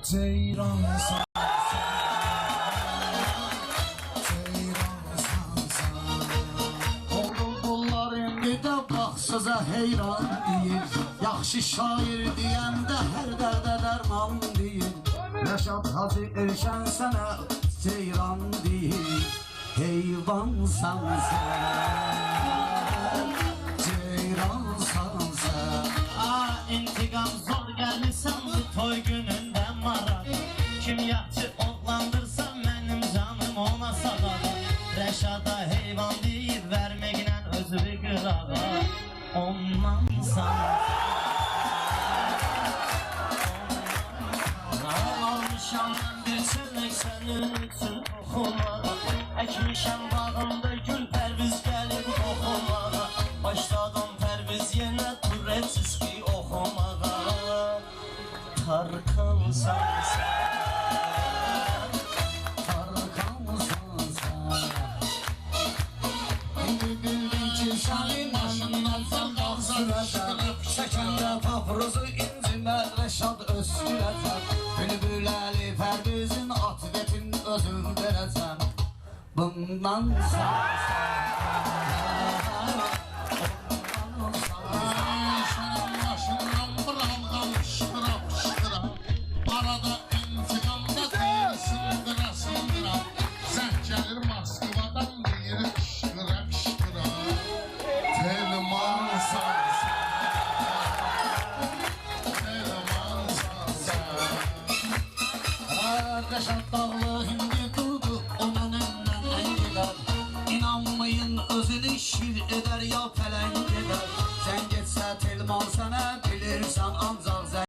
Ceyransan Sözə heyran deyir, yaxşı şair deyəndə hər dərdə dərman deyir. Rəşad Hacı Erşən sənə ceyran deyir, heyvansan sən, ceyransan sən. İntiqam zor gəlirsən bu toy günündə maraq. Kim yaxşı oğlandırsa mənim canım ona sadaqa. Rəşada heyvan deyir, verməklə özü bir qırağa. Ondan sana almışam mən bir çörək sənin üçün oxumağa. Əkmişəm bağımda gül pərviz gəlib oxumağa. Başladım pərviz yenə turətsiz ki oxumağa. Tarkansan sən, Tarkansan sən. İndi bildim ki sənin başından Çəkəndə papruzu incimər Rəşad öskürəcəm. Bülbüləli pərdizin atvetin özün verəcəm. Bundan Şunun başından buramdan şıkıra şıkıra. Arada intikamda deyir sındıra sındıra. Zəng gəlir Moskvadan deyir şıkıra şıkıra. Telmansan Rəşad dağlı